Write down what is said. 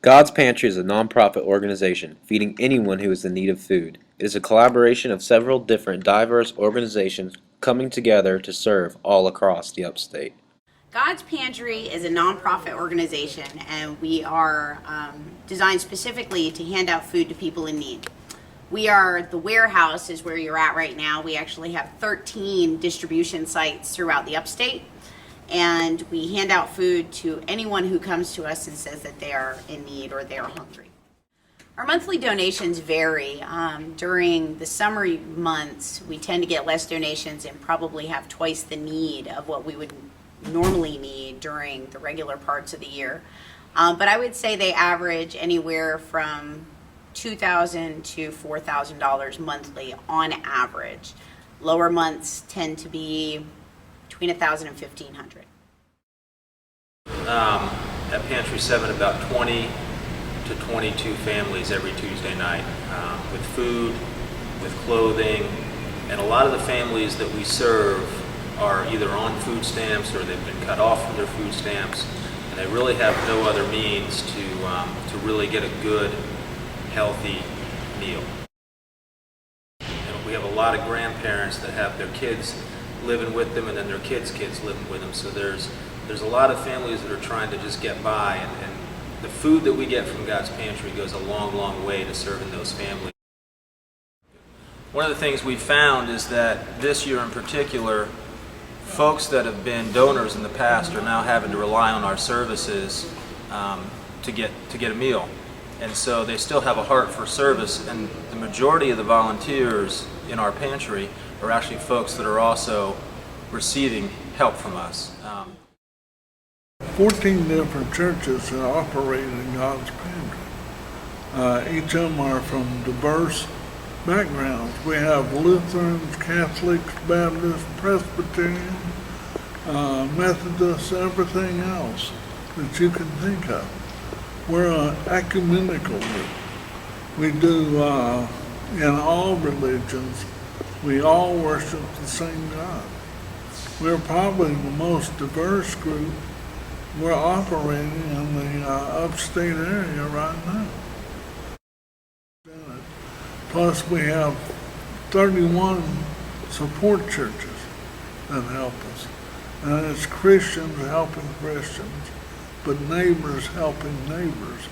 God's Pantry is a nonprofit organization feeding anyone who is in need of food. It is a collaboration of several different diverse organizations coming together to serve all across the upstate. God's Pantry is a nonprofit organization, and we are designed specifically to hand out food to people in need. We are the warehouse, is where you're at right now. We actually have 13 distribution sites throughout the upstate, and we hand out food to anyone who comes to us and says that they are in need or they are hungry. Our monthly donations vary. During the summer months, we tend to get less donations and probably have twice the need of what we would normally need during the regular parts of the year. But I would say they average anywhere from $2,000 to $4,000 monthly on average. Lower months tend to be between $1,000 and $1,500. At Pantry 7, about 20 to 22 families every Tuesday night with food, with clothing, and a lot of the families that we serve are either on food stamps or they've been cut off from their food stamps, and they really have no other means to really get a good, healthy meal. And we have a lot of grandparents that have their kids living with them and then their kids' kids living with them, so there's a lot of families that are trying to just get by, and the food that we get from God's Pantry goes a long, long way to serving those families. One of the things we found is that this year in particular, folks that have been donors in the past are now having to rely on our services to get a meal. And so they still have a heart for service, and the majority of the volunteers in our pantry are actually folks that are also receiving help from us. 14 different churches that operate in God's Pantry. Each of them are from diverse backgrounds. We have Lutherans, Catholics, Baptists, Presbyterian, Methodists, everything else that you can think of. We're an ecumenical group. We do, in all religions, we all worship the same God. We're probably the most diverse group. We're operating in the upstate area right now. Plus we have 31 support churches that help us. And it's Christians helping Christians, but neighbors helping neighbors.